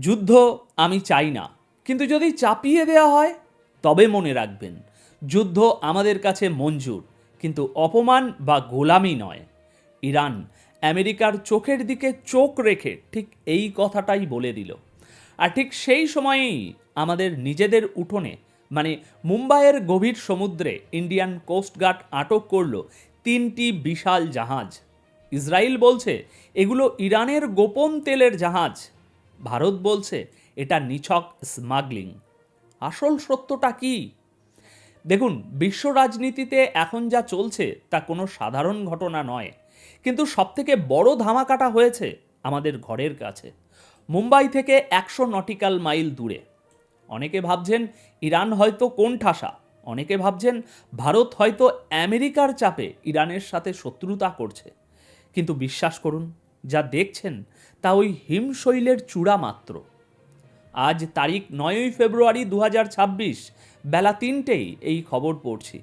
যুদ্ধ আমি চাই না, কিন্তু যদি চাপিয়ে দেওয়া হয় তবে মনে রাখবেন, যুদ্ধ আমাদের কাছে মঞ্জুর, কিন্তু অপমান বা গোলামি নয়। ইরান আমেরিকার চোখের দিকে চোখ রেখে ঠিক এই কথাটাই বলে দিল। আর ঠিক সেই সময়েই আমাদের নিজেদের উঠোনে, মানে মুম্বাইয়ের গভীর সমুদ্রে ইন্ডিয়ান কোস্টগার্ড আটক করল 3টি বিশাল জাহাজ। ইসরায়েল বলছে এগুলো ইরানের গোপন তেলের জাহাজ। ভারত বলছে এটা নিছক স্মাগলিং। আসল সত্যটা কি? দেখুন, বিশ্ব রাজনীতিতে এখন যা চলছে তা কোনো সাধারণ ঘটনা নয়, কিন্তু সবথেকে বড় ধামাকাটা হয়েছে আমাদের ঘরের কাছে, মুম্বাই থেকে 100 নটিক্যাল মাইল দূরে। অনেকে ভাবছেন ইরান হয়তো কোণঠাসা, অনেকে ভাবছেন ভারত হয়তো আমেরিকার চাপে ইরানের সাথে শত্রুতা করছে। কিন্তু বিশ্বাস করুন, যা দেখছেন তা ওই হিমশৈলের চূড়া মাত্র। আজ তারিখ 9ই ফেব্রুয়ারি 2026, বেলা 3টেই এই খবর পড়ছি।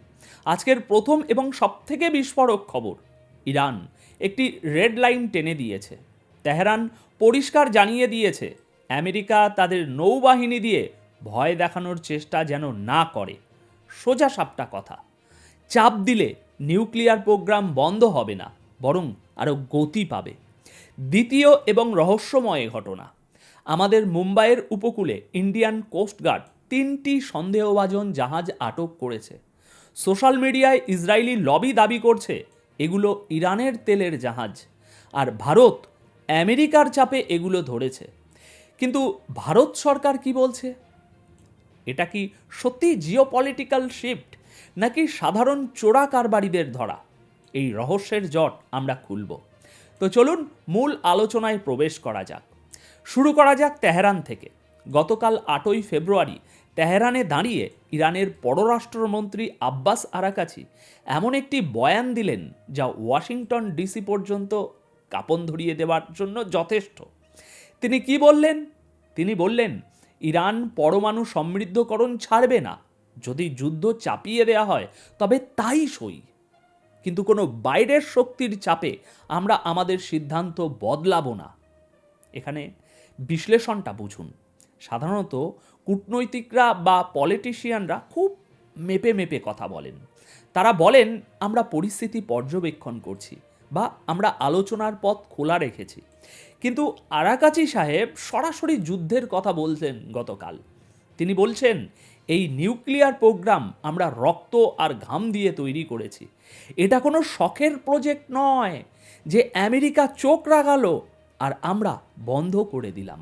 আজকের প্রথম এবং সবথেকে বিস্ফোরক খবর, ইরান একটি রেড লাইন টেনে দিয়েছে। তেহরান পরিষ্কার জানিয়ে দিয়েছে আমেরিকা তাদের নৌবাহিনী দিয়ে ভয় দেখানোর চেষ্টা যেন না করে। সোজা সাপটা কথা, চাপ দিলে নিউক্লিয়ার প্রোগ্রাম বন্ধ হবে না, বরং আরও গতি পাবে। দ্বিতীয় এবং রহস্যময় ঘটনা, আমাদের মুম্বাইয়ের উপকূলে ইন্ডিয়ান কোস্টগার্ড 3টি সন্দেহভাজন জাহাজ আটক করেছে। সোশ্যাল মিডিয়ায় ইসরায়েলি লবি দাবি করছে এগুলো ইরানের তেলের জাহাজ, আর ভারত আমেরিকার চাপে এগুলো ধরেছে। কিন্তু ভারত সরকার কি বলছে? এটা কি সত্যি জিওপলিটিক্যাল শিফট, নাকি সাধারণ চোরা কারবারিদের ধরা? এই রহস্যের জট আমরা খুলব। তো চলুন মূল আলোচনায় প্রবেশ করা যাক। শুরু করা যাক তেহরান থেকে। গতকাল 8ই ফেব্রুয়ারি তেহরানে দাঁড়িয়ে ইরানের পররাষ্ট্রমন্ত্রী আব্বাস আরাকাচি এমন একটি বয়ান দিলেন যা ওয়াশিংটন ডিসি পর্যন্ত কাঁপন ধরিয়ে দেওয়ার জন্য যথেষ্ট। তিনি কি বললেন? তিনি বললেন ইরান পরমাণু সমৃদ্ধকরণ ছাড়বে না, যদি যুদ্ধ চাপিয়ে দেওয়া হয় তবে তাই সই। কিন্তু কোনো বাইরের শক্তির চাপে আমরা আমাদের সিদ্ধান্ত বদলাবো না। এখানে বিশ্লেষণটা বুঝুন। সাধারণত কূটনৈতিকরা বা পলিটিশিয়ানরা খুব মেপে মেপে কথা বলেন। তারা বলেন আমরা পরিস্থিতি পর্যবেক্ষণ করছি, বা আমরা আলোচনার পথ খোলা রেখেছি। কিন্তু আরাকাচি সাহেব সরাসরি যুদ্ধের কথা বলছেন গতকাল। তিনি বলছেন এই নিউক্লিয়ার প্রোগ্রাম আমরা রক্ত আর ঘাম দিয়ে তৈরি করেছি। এটা কোনো শখের প্রজেক্ট নয় যে আমেরিকা চোখ রাগালো আর আমরা বন্ধ করে দিলাম।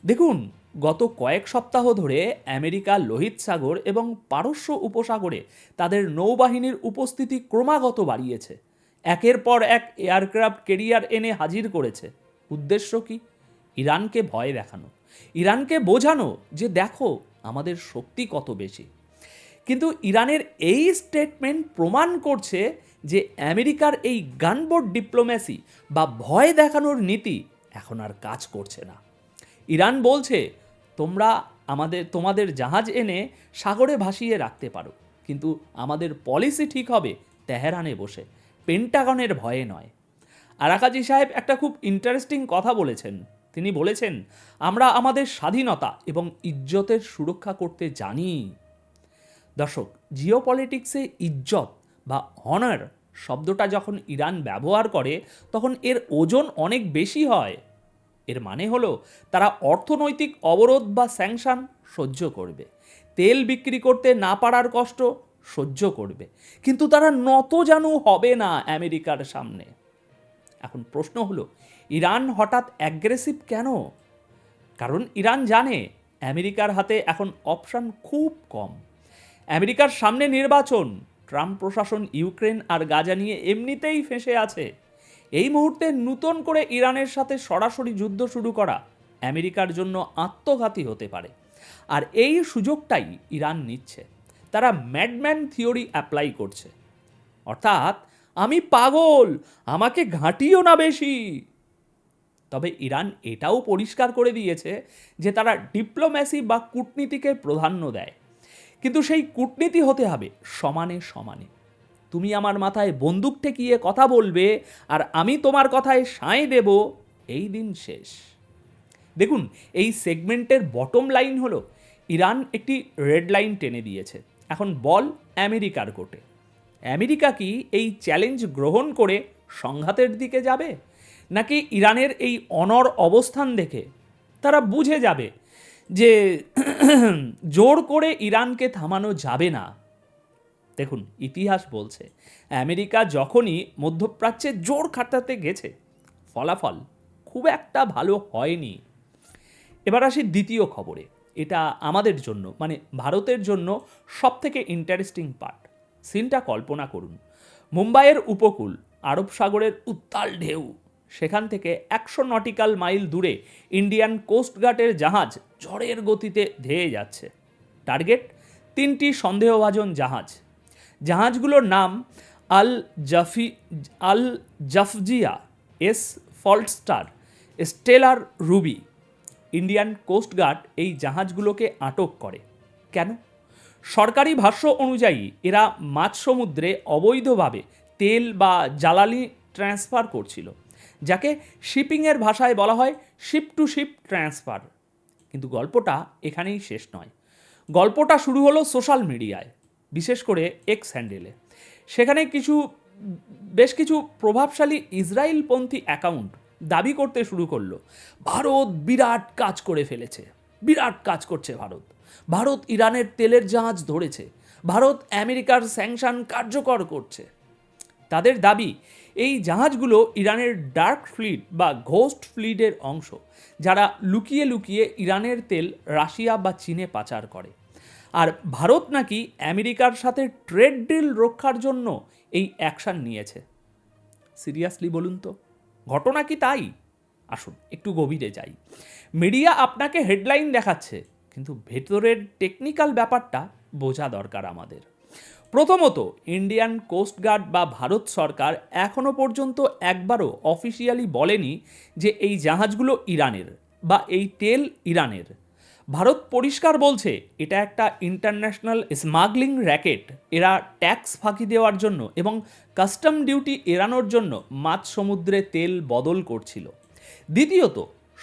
দেখুন, গত কয়েক সপ্তাহ ধরে আমেরিকা লোহিত সাগর এবং পারস্য উপসাগরে তাদের নৌবাহিনীর উপস্থিতি ক্রমাগত বাড়িয়েছে। একের পর এক এয়ারক্রাফট ক্যারিয়ার এনে হাজির করেছে। উদ্দেশ্য কি? ইরানকে ভয় দেখানো, ইরানকে বোঝানো যে দেখো আমাদের শক্তি কত বেশি। কিন্তু ইরানের এই স্টেটমেন্ট প্রমাণ করছে যে আমেরিকার এই গানবোট ডিপ্লোম্যাসি বা ভয় দেখানোর নীতি এখন আর কাজ করছে না। ইরান বলছে তোমরা তোমাদের জাহাজ এনে সাগরে ভাসিয়ে রাখতে পারো, কিন্তু আমাদের পলিসি ঠিক হবে তেহরানে বসে, পেন্টাগনের ভয়ে নয়। আরাকাচি সাহেব একটা খুব ইন্টারেস্টিং কথা বলেছেন। তিনি বলেছেন আমরা আমাদের স্বাধীনতা এবং ইজ্জতের সুরক্ষা করতে জানি। দর্শক, জিওপলিটিক্সে ইজ্জত বা অনার শব্দটা যখন ইরান ব্যবহার করে তখন এর ওজন অনেক বেশি হয়। এর মানে হলো তারা অর্থনৈতিক অবরোধ বা স্যাংশন সহ্য করবে, তেল বিক্রি করতে না পারার কষ্ট সহ্য করবে, কিন্তু তারা নতজানু হবে না আমেরিকার সামনে। এখন প্রশ্ন হলো ইরান হঠাৎ অ্যাগ্রেসিভ কেন? কারণ ইরান জানে আমেরিকার হাতে এখন অপশন খুব কম। আমেরিকার সামনে নির্বাচন, ট্রাম্প প্রশাসন ইউক্রেন আর গাজা নিয়ে এমনিতেই ফেঁসে আছে। এই মুহূর্তে নতুন করে ইরানের সাথে সরাসরি যুদ্ধ শুরু করা আমেরিকার জন্য আত্মঘাতী হতে পারে। আর এই সুযোগটাই ইরান নিচ্ছে। তারা ম্যাডম্যান থিওরি অ্যাপ্লাই করছে, অর্থাৎ আমি পাগল, আমাকে ঘাঁটিও না বেশি। তবে ইরান এটাও পরিষ্কার করে দিয়েছে যে তারা ডিপ্লোম্যাসি বা কূটনীতিকে প্রাধান্য দেয়, কিন্তু সেই কূটনীতি হতে হবে সমানে সমানে। তুমি আমার মাথায় বন্দুক ঠেকিয়ে কথা বলবে আর আমি তোমার কথায় সায় দেব, এই দিন শেষ। দেখুন, এই সেগমেন্টের বটম লাইন হলো ইরান একটি রেড লাইন টেনে দিয়েছে। এখন বল আমেরিকার কোর্টে। আমেরিকা কি এই চ্যালেঞ্জ গ্রহণ করে সংঘাতের দিকে যাবে, নাকি ইরানের এই অনড় অবস্থান দেখে তারা বুঝে যাবে যে জোর করে ইরানকে থামানো যাবে না? দেখুন, ইতিহাস বলছে আমেরিকা যখনই মধ্যপ্রাচ্যে জোর খাটাতে গেছে ফলাফল খুব একটা ভালো হয়নি। এবার আসি দ্বিতীয় খবরে। এটা আমাদের জন্য মানে ভারতের জন্য সবথেকে ইন্টারেস্টিং পার্ট। সিনটা কল্পনা করুন, মুম্বাইয়ের উপকূল, আরব সাগরের উত্তাল ঢেউ, সেখান থেকে 100 নটিক্যাল মাইল দূরে ইন্ডিয়ান কোস্টগার্ডের জাহাজ ঝড়ের গতিতে ধেয়ে যাচ্ছে। টার্গেট 3টি সন্দেহভাজন জাহাজ। জাহাজগুলোর নাম আল জাফজিয়া, এস ফল্টস্টার, স্টেলার রুবি। ইন্ডিয়ান কোস্টগার্ড এই জাহাজগুলোকে আটক করে কেন? সরকারি ভাষ্য অনুযায়ী এরা মাঝ সমুদ্রে অবৈধভাবে তেল বা জ্বালানি ট্রান্সফার করছিল, যাকে শিপিংয়ের ভাষায় বলা হয় শিপ টু শিপ ট্রান্সফার। কিন্তু গল্পটা এখানেই শেষ নয়। গল্পটা শুরু হলো সোশ্যাল মিডিয়ায়, বিশেষ করে এক্স হ্যান্ডেলে। সেখানে বেশ কিছু প্রভাবশালী ইসরায়েলপন্থী অ্যাকাউন্ট দাবি করতে শুরু করলো ভারত বিরাট কাজ করে ফেলেছে, বিরাট কাজ করছে ভারত, ভারত ইরানের তেলের জাহাজ ধরেছে, ভারত আমেরিকার স্যাংশন কার্যকর করছে। তাদের দাবি এই জাহাজগুলো ইরানের ডার্ক ফ্লিট বা ঘোস্ট ফ্লিটের অংশ, যারা লুকিয়ে লুকিয়ে ইরানের তেল রাশিয়া বা চীনে পাচার করে। আর ভারত নাকি আমেরিকার সাথে ট্রেড ডিল রক্ষার জন্য এই অ্যাকশন নিয়েছে। সিরিয়াসলি বলুন তো, ঘটনা কি তাই? আসুন একটু গভীরে যাই। মিডিয়া আপনাকে হেডলাইন দেখাচ্ছে, কিন্তু ভেতরের টেকনিক্যাল ব্যাপারটা বোঝা দরকার আমাদের। প্রথমত, ইন্ডিয়ান কোস্টগার্ড বা ভারত সরকার এখনও পর্যন্ত একবারও অফিসিয়ালি বলেনি যে এই জাহাজগুলো ইরানের বা এই তেল ইরানের। ভারত পরিষ্কার বলছে এটা একটা ইন্টারন্যাশনাল স্মাগলিং র্যাকেট। এরা ট্যাক্স ফাঁকি দেওয়ার জন্য এবং কাস্টম ডিউটি এড়ানোর জন্য মাঝ সমুদ্রে তেল বদল করছিল। দ্বিতীয়ত,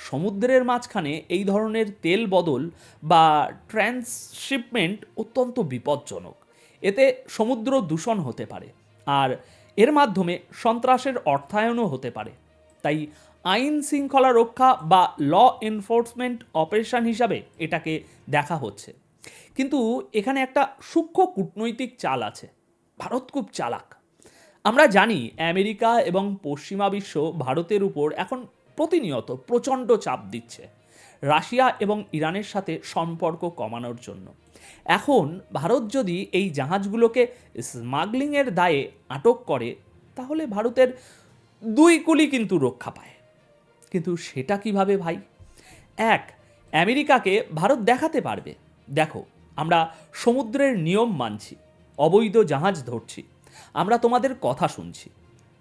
সমুদ্রের মাঝখানে এই ধরনের তেল বদল বা ট্রান্সশিপমেন্ট অত্যন্ত বিপজ্জনক। এতে সমুদ্র দূষণ হতে পারে আর এর মাধ্যমে সন্ত্রাসের অর্থায়নও হতে পারে। তাই আইন শৃঙ্খলা রক্ষা বা ল এনফোর্সমেন্ট অপারেশন হিসাবে এটাকে দেখা হচ্ছে। কিন্তু এখানে একটা সূক্ষ্ম কূটনৈতিক চাল আছে। ভারত খুব চালাক। আমরা জানি আমেরিকা এবং পশ্চিমা বিশ্ব ভারতের উপর এখন প্রতিনিয়ত প্রচণ্ড চাপ দিচ্ছে রাশিয়া এবং ইরানের সাথে সম্পর্ক কমানোর জন্য। এখন ভারত যদি এই জাহাজগুলোকে স্মাগলিংয়ের দায়ে আটক করে, তাহলে ভারতের দুই কুলি কিন্তু রক্ষা পায়। কিন্তু সেটা কিভাবে ভাই? এক, আমেরিকাকে ভারত দেখাতে পারবে, দেখো আমরা সমুদ্রের নিয়ম মানছি, অবৈধ জাহাজ ধরছি, আমরা তোমাদের কথা শুনছি।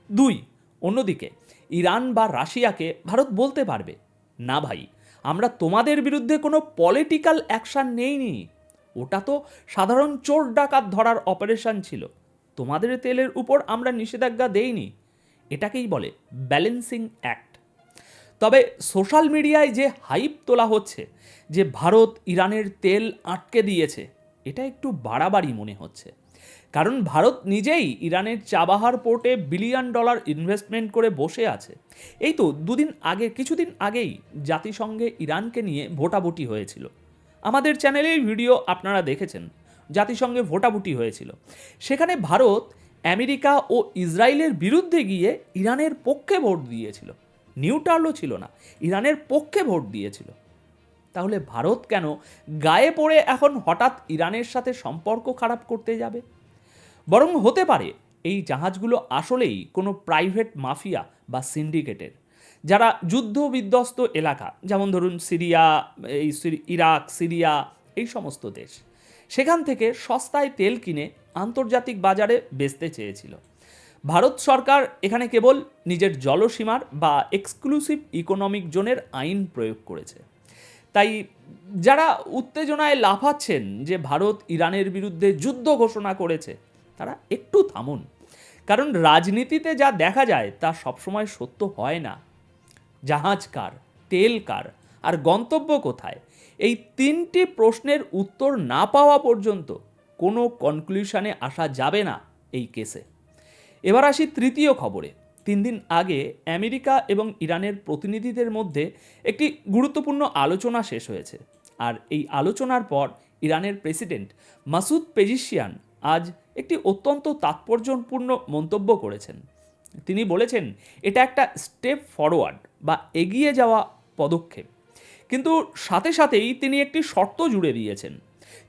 দুই, অন্যদিকে ইরান বা রাশিয়াকে ভারত বলতে পারবে, না ভাই, আমরা তোমাদের বিরুদ্ধে কোনো পলিটিক্যাল অ্যাকশান নেইনি, ওটা তো সাধারণ চোর ডাকাত ধরার অপারেশন ছিল, তোমাদের তেলের উপর আমরা নিষেধাজ্ঞা দেইনি। এটাকেই বলে ব্যালেন্সিং অ্যাক্ট। তবে সোশ্যাল মিডিয়ায় যে হাইপ তোলা হচ্ছে যে ভারত ইরানের তেল আটকে দিয়েছে, এটা একটু বাড়াবাড়ি মনে হচ্ছে। কারণ ভারত নিজেই ইরানের চাবাহার পোর্টে $1 বিলিয়ন ইনভেস্টমেন্ট করে বসে আছে। এই তো কিছুদিন আগেই জাতিসংঘে ইরানকে নিয়ে ভোটাভুটি হয়েছিল। আমাদের চ্যানেলেই ভিডিও আপনারা দেখেছেন, জাতিসংঘে ভোটাভুটি হয়েছিল। সেখানে ভারত আমেরিকা ও ইসরায়েলের বিরুদ্ধে গিয়ে ইরানের পক্ষে ভোট দিয়েছিল, নিউট্রালও ছিল না, ইরানের পক্ষে ভোট দিয়েছিল। তাহলে ভারত কেন গায়ে পড়ে এখন হঠাৎ ইরানের সাথে সম্পর্ক খারাপ করতে যাবে? বরং হতে পারে এই জাহাজগুলো আসলেই কোনো প্রাইভেট মাফিয়া বা সিন্ডিকেটের, যারা যুদ্ধ বিধ্বস্ত এলাকা, যেমন ধরুন ইরাক, সিরিয়া, এই সমস্ত দেশ, সেখান থেকে সস্তায় তেল কিনে আন্তর্জাতিক বাজারে বেচতে চেয়েছিল। ভারত সরকার এখানে কেবল নিজের জলসীমার বা এক্সক্লুসিভ ইকোনমিক জোনের আইন প্রয়োগ করেছে। তাই যারা উত্তেজনায় লাফাচ্ছেন যে ভারত ইরানের বিরুদ্ধে যুদ্ধ ঘোষণা করেছে, তারা একটু থামুন। কারণ রাজনীতিতে যা দেখা যায় তা সবসময় সত্য হয় না। জাহাজ কার, তেল কার, আর গন্তব্য কোথায়? এই তিনটি প্রশ্নের উত্তর না পাওয়া পর্যন্ত কোনো কনক্লুশনে আসা যাবে না এই কেসে। এবার আসি তৃতীয় খবরে। 3 দিন আগে আমেরিকা এবং ইরানের প্রতিনিধিদের মধ্যে একটি গুরুত্বপূর্ণ আলোচনা শেষ হয়েছে। আর এই আলোচনার পর ইরানের প্রেসিডেন্ট মাসুদ পেজিশিয়ান আজ একটি অত্যন্ত তাৎপর্যপূর্ণ মন্তব্য করেছেন। তিনি বলেছেন এটা একটা স্টেপ ফরওয়ার্ড বা এগিয়ে যাওয়া পদক্ষেপ, কিন্তু সাথে সাথেই তিনি একটি শর্ত জুড়ে দিয়েছেন।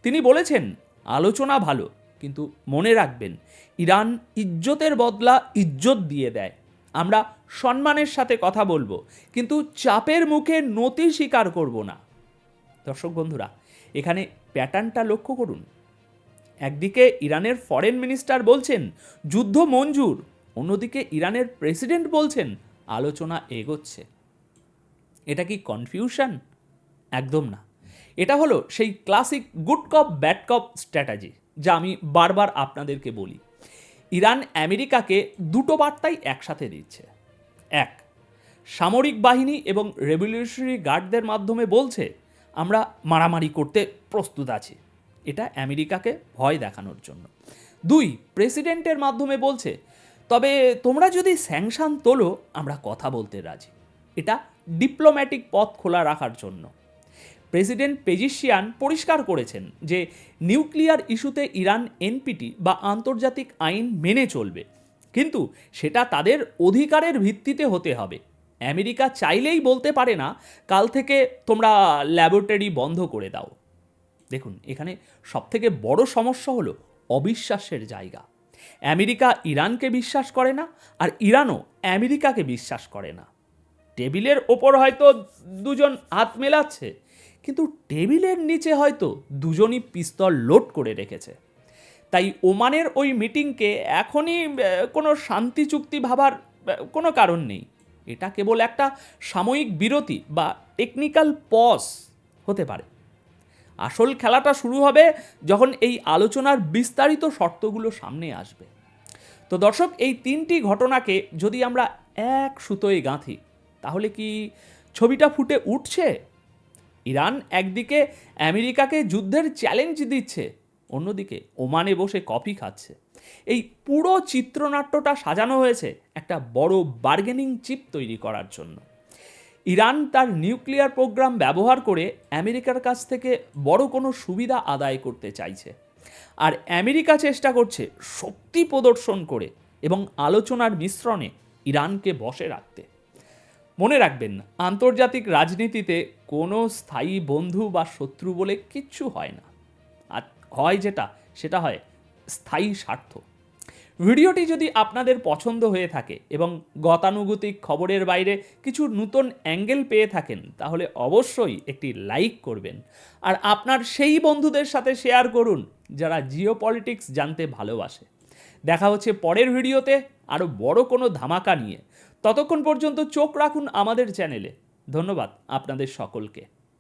তিনি বলেছেন আলোচনা ভালো, কিন্তু মনে রাখবেন ইরান ইজ্জতের বদলা ইজ্জত দিয়ে দেয়। আমরা সম্মানের সাথে কথা বলবো, কিন্তু চাপের মুখে নতি স্বীকার করব না। দর্শক বন্ধুরা, এখানে প্যাটার্নটা লক্ষ্য করুন। একদিকে ইরানের ফরেন মিনিস্টার বলছেন যুদ্ধ মঞ্জুর, অন্যদিকে ইরানের প্রেসিডেন্ট বলছেন আলোচনা এগোচ্ছে। এটা কি কনফিউশন? একদম না। এটা হলো সেই ক্লাসিক গুড কপ ব্যাড কপ স্ট্র্যাটেজি, যা আমি বারবার আপনাদেরকে বলি। ইরান আমেরিকাকে দুটো বার্তাই একসাথে দিচ্ছে। এক, সামরিক বাহিনী এবং রেভলিউশনারি গার্ডদের মাধ্যমে বলছে আমরা মারামারি করতে প্রস্তুত আছি, এটা আমেরিকাকে ভয় দেখানোর জন্য। 2, প্রেসিডেন্টের মাধ্যমে বলছে তবে তোমরা যদি স্যাংশন তোলো আমরা কথা বলতে রাজি, এটা ডিপ্লোম্যাটিক পথ খোলা রাখার জন্য। প্রেসিডেন্ট পেজিশিয়ান পরিষ্কার করেছেন যে নিউক্লিয়ার ইস্যুতে ইরান এনপিটি বা আন্তর্জাতিক আইন মেনে চলবে, কিন্তু সেটা তাদের অধিকারের ভিত্তিতে হতে হবে। আমেরিকা চাইলেই বলতে পারে না কাল থেকে তোমরা ল্যাবরেটরি বন্ধ করে দাও। দেখুন, এখানে সবথেকে বড় সমস্যা হলো অবিশ্বাসের জায়গা। আমেরিকা ইরানকে বিশ্বাস করে না, আর ইরানও আমেরিকাকে বিশ্বাস করে না। টেবিলের ওপর হয়তো দুজন হাত মেলাচ্ছে, কিন্তু টেবিলের নিচে হয়তো দুজনই পিস্তল লোড করে রেখেছে। তাই ওমানের ওই মিটিংকে এখনই কোনো শান্তি চুক্তি ভাবার কোনো কারণ নেই। এটা কেবল একটা সাময়িক বিরতি বা টেকনিক্যাল পজ হতে পারে। আসল খেলাটা শুরু হবে যখন এই আলোচনার বিস্তারিত শর্তগুলো সামনে আসবে। তো দর্শক, এই 3টি ঘটনাকে যদি আমরা এক সুতোয় গাঁথি, তাহলে কি ছবিটা ফুটে উঠছে? ইরান একদিকে আমেরিকাকে যুদ্ধের চ্যালেঞ্জ দিচ্ছে, অন্যদিকে ওমানে বসে কফি খাচ্ছে। এই পুরো চিত্রনাট্যটা সাজানো হয়েছে একটা বড় বার্গেনিং চিপ তৈরি করার জন্য। ইরান তার নিউক্লিয়ার প্রোগ্রাম ব্যবহার করে আমেরিকার কাছ থেকে বড় কোনো সুবিধা আদায় করতে চাইছে, আর আমেরিকা চেষ্টা করছে শক্তি প্রদর্শন করে এবং আলোচনার মিশ্রণে ইরানকে বশে রাখতে। মনে রাখবেন, আন্তর্জাতিক রাজনীতিতে কোনো স্থায়ী বন্ধু বা শত্রু বলে কিচ্ছু হয় না, আর হয় সেটা হয় স্থায়ী স্বার্থ। ভিডিওটি যদি আপনাদের পছন্দ হয়ে থাকে এবং গতানুগতিক খবরের বাইরে কিছু নতুন অ্যাঙ্গেল পেয়ে থাকেন, তাহলে অবশ্যই একটি লাইক করবেন, আর আপনার সেই বন্ধুদের সাথে শেয়ার করুন যারা জিওপলিটিক্স জানতে ভালোবাসে। দেখা হচ্ছে পরের ভিডিওতে আরও বড় কোনো ধামাকা নিয়ে। ততক্ষণ পর্যন্ত চোখ রাখুন আমাদের চ্যানেলে। ধন্যবাদ আপনাদের সকলকে।